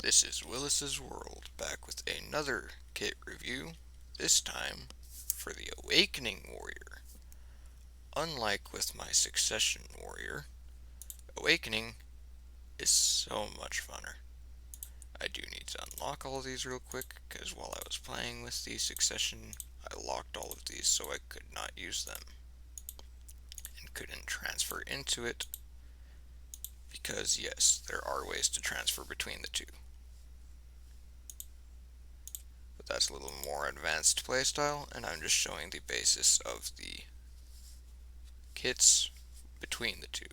This is Willis's World, back with another kit review, this time for the Awakening Warrior. Unlike with my Succession Warrior, Awakening is so much funner. I do need to unlock all of these real quick, because while I was playing with the Succession, I locked all of these so I could not use them, and couldn't transfer into it, because yes, there are ways to transfer between the two. But that's a little more advanced playstyle, and I'm just showing the basis of the kits between the two.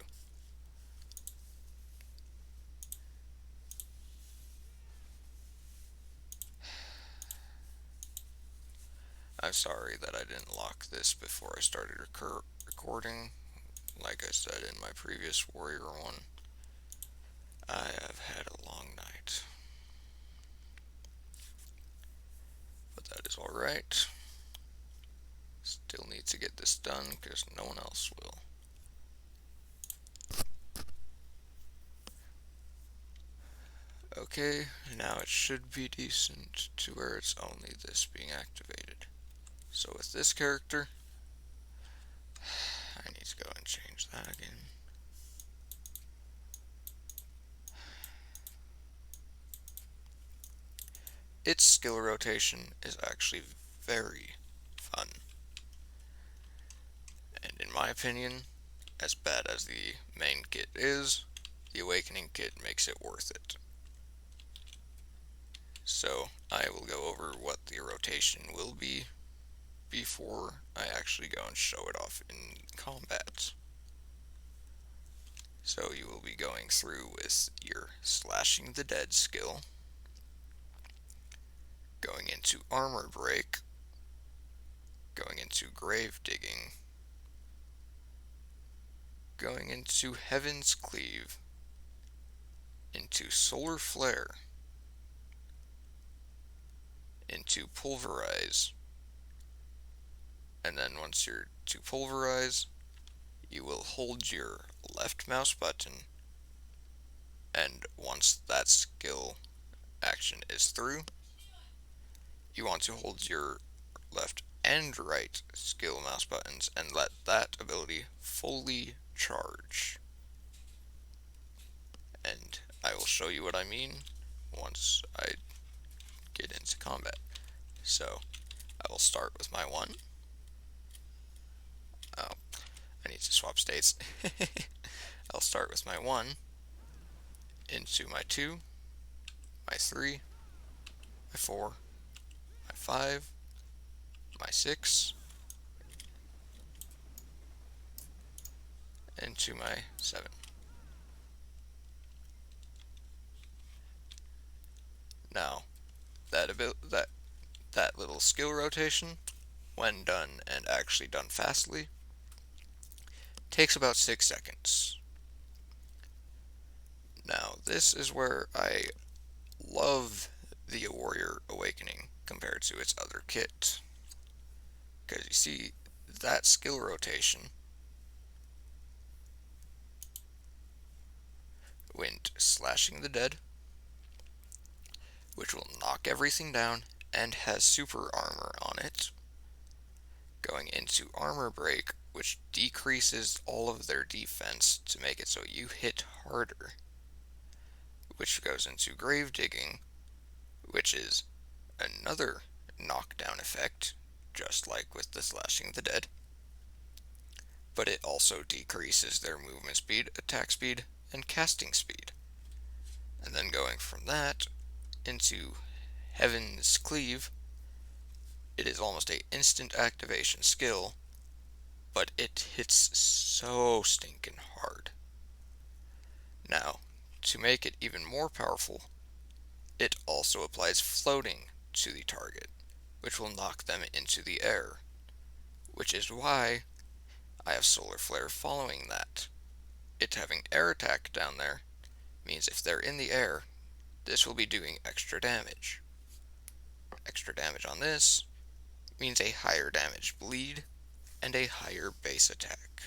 I'm sorry that I didn't lock this before I started recording. Like I said in my previous Warrior one, I have had a long night. But that is alright. Still need to get this done because no one else will. Okay, now it should be decent to where it's only this being activated. So with this character, I need to go and change that again. Its skill rotation is actually very fun. And in my opinion, as bad as the main kit is, the Awakening kit makes it worth it. So I will go over what the rotation will be before I actually go and show it off in combat. So you will be going through with your Slashing the Dead skill, going into Armor Break, going into Grave Digging, going into Heaven's Cleave, into Solar Flare, into Pulverize, and then once you're to Pulverize, you will hold your left mouse button, and once that skill action is through, you want to hold your left and right skill mouse buttons and let that ability fully charge. And I will show you what I mean once I get into combat. So I will start with my 1. Oh, I need to swap states. I'll start with my 1 into my 2, my 3, my 4, my 5, my 6, into my 7. Now, that little skill rotation, when done and actually done fastly, takes about 6 seconds. Now, this is where I love the Warrior Awakening compared to its other kit. Because you see, that skill rotation went Slashing the Dead, which will knock everything down and has super armor on it, going into Armor Break, which decreases all of their defense to make it so you hit harder, which goes into Grave Digging, which is another knockdown effect, just like with the Slashing the Dead, but it also decreases their movement speed, attack speed, and casting speed. And then going from that into Heaven's Cleave, it is almost a instant activation skill, but it hits so stinking hard. Now, to make it even more powerful, it also applies floating to the target, which will knock them into the air, which is why I have Solar Flare following that. It having air attack down there means if they're in the air, this will be doing extra damage. Extra damage on this means a higher damage bleed and a higher base attack.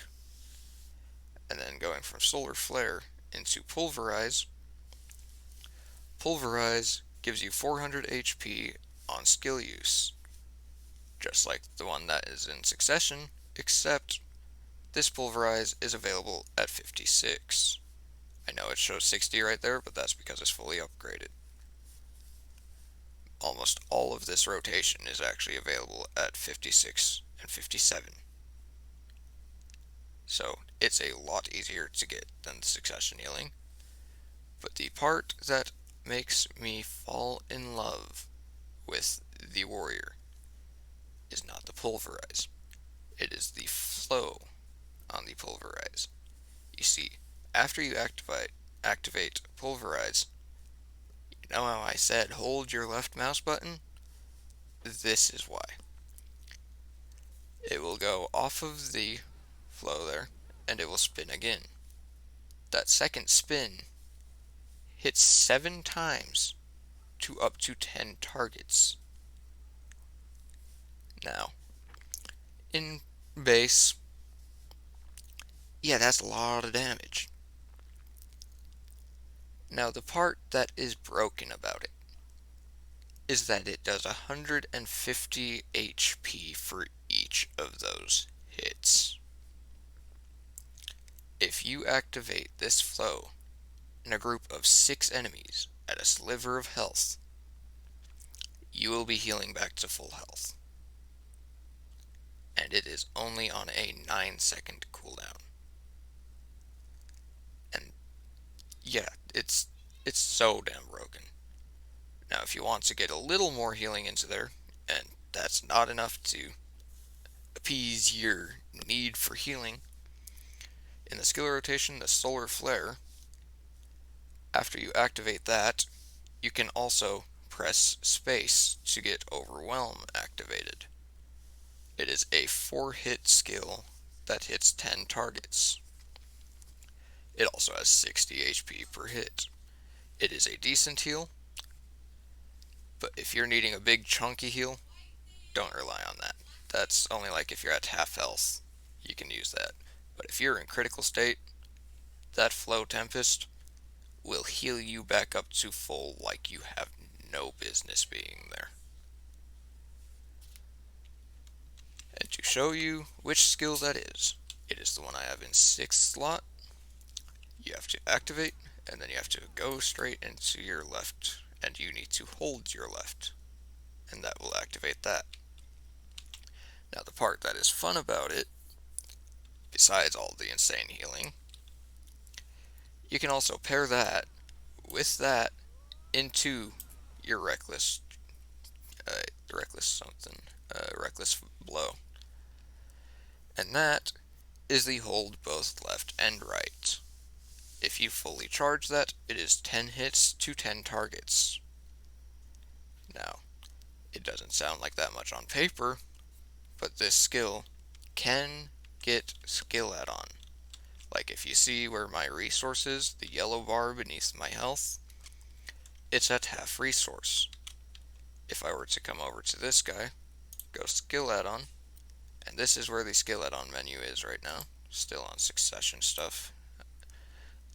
And then going from Solar Flare into Pulverize, Pulverize gives you 400 HP on skill use, just like the one that is in Succession, except this Pulverize is available at 56. I know it shows 60 right there, but that's because it's fully upgraded. Almost all of this rotation is actually available at 56 and 57. So it's a lot easier to get than the Succession healing. But the part that makes me fall in love with the warrior is not the Pulverize. It is the flow on the Pulverize. You see, after you activate Pulverize, you know how I said hold your left mouse button? This is why. It will go off of the flow there, and it will spin again. That second spin hits 7 times to up to 10 targets. Now, in base, yeah, that's a lot of damage. Now, the part that is broken about it is that it does 150 HP for each of those hits. If you activate this flow in a group of 6 enemies at a sliver of health, you will be healing back to full health. And it is only on a 9-second cooldown. And yeah, it's so damn broken. Now, if you want to get a little more healing into there, and that's not enough to appease your need for healing, in the skill rotation, the Solar Flare, after you activate that, you can also press space to get Overwhelm activated. It is a 4-hit skill that hits 10 targets. It also has 60 HP per hit. It is a decent heal, but if you're needing a big chunky heal, don't rely on that. That's only like if you're at half health, you can use that. But if you're in critical state, that Flow Tempest will heal you back up to full like you have no business being there. And to show you which skill that is, it is the one I have in 6th slot. You have to activate, and then you have to go straight into your left, and you need to hold your left, and that will activate that. Now the part that is fun about it, besides all the insane healing, you can also pair that with that into your reckless blow. And that is the hold both left and right. If you fully charge that, it is 10 hits to 10 targets. Now, it doesn't sound like that much on paper, but this skill can get skill add-on. Like if you see where my resource is, the yellow bar beneath my health, it's at half resource. If I were to come over to this guy, go skill add-on, and this is where the skill add-on menu is right now, still on Succession stuff.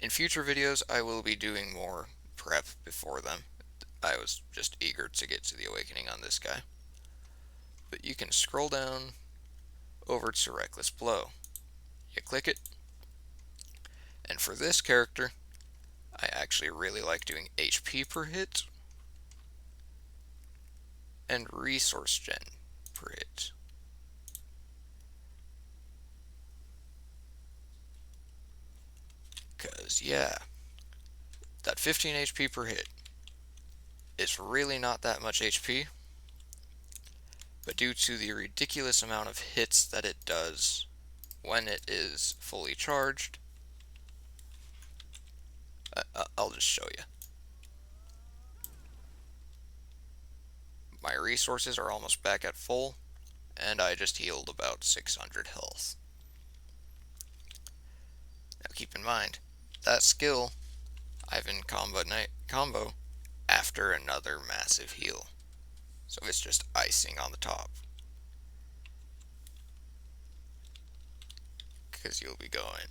In future videos, I will be doing more prep before them. I was just eager to get to the awakening on this guy. But you can scroll down over to Reckless Blow. You click it, and for this character, I actually really like doing HP per hit and resource gen per hit. Because, yeah, that 15 HP per hit is really not that much HP, but due to the ridiculous amount of hits that it does when it is fully charged, I'll just show you. My resources are almost back at full, and I just healed about 600 health. Now keep in mind, that skill I've in combo after another massive heal. So it's just icing on the top. Because you'll be going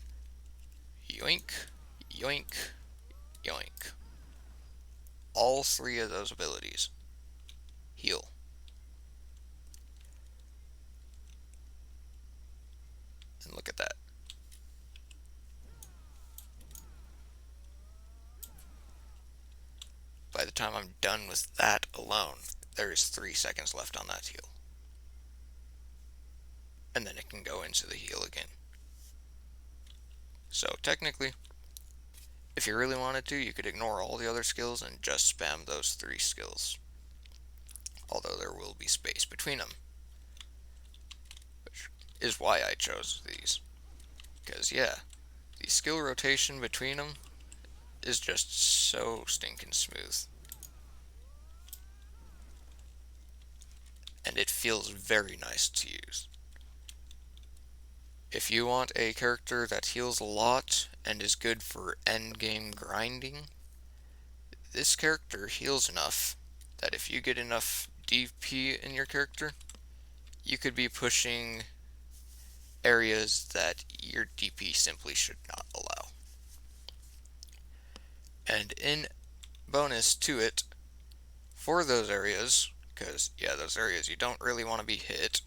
yoink, yoink, yoink. all three of those abilities. Heal. And look at that. By the time I'm done with that alone, there is 3 seconds left on that heal. And then it can go into the heal again. So technically, if you really wanted to, you could ignore all the other skills and just spam those 3 skills. Although there will be space between them. Which is why I chose these. Because yeah, the skill rotation between them is just so stinking smooth. And it feels very nice to use. If you want a character that heals a lot and is good for endgame grinding, this character heals enough that if you get enough DP in your character, you could be pushing areas that your DP simply should not allow. And in bonus to it, for those areas, because yeah, those areas you don't really want to be hit,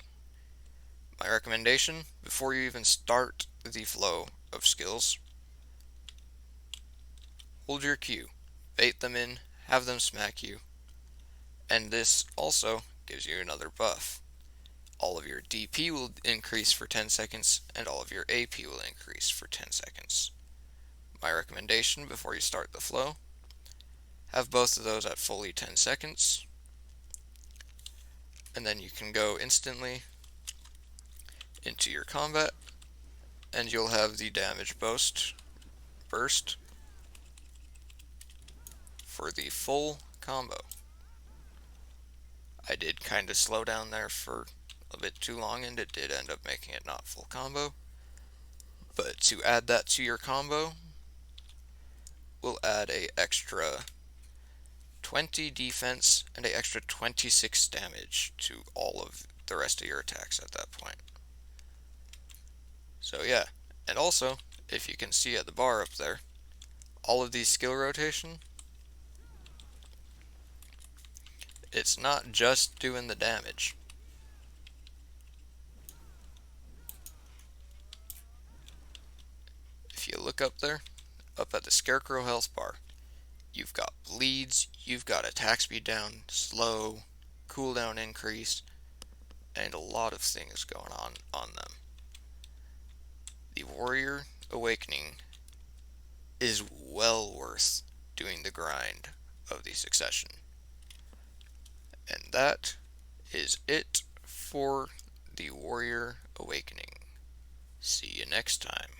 my recommendation, before you even start the flow of skills, hold your Q, bait them in, have them smack you, and this also gives you another buff. All of your DP will increase for 10 seconds, and all of your AP will increase for 10 seconds. My recommendation before you start the flow, have both of those at fully 10 seconds, and then you can go instantly into your combat, and you'll have the damage burst for the full combo. I did kind of slow down there for a bit too long, and it did end up making it not full combo. But to add that to your combo, we'll add a extra 20 defense and a extra 26 damage to all of the rest of your attacks at that point. So yeah, and also, if you can see at the bar up there, all of these skill rotation, it's not just doing the damage. If you look up there, up at the Scarecrow health bar, you've got bleeds, you've got attack speed down, slow, cooldown increase, and a lot of things going on them. The Warrior Awakening is well worth doing the grind of the Succession. And that is it for the Warrior Awakening. See you next time.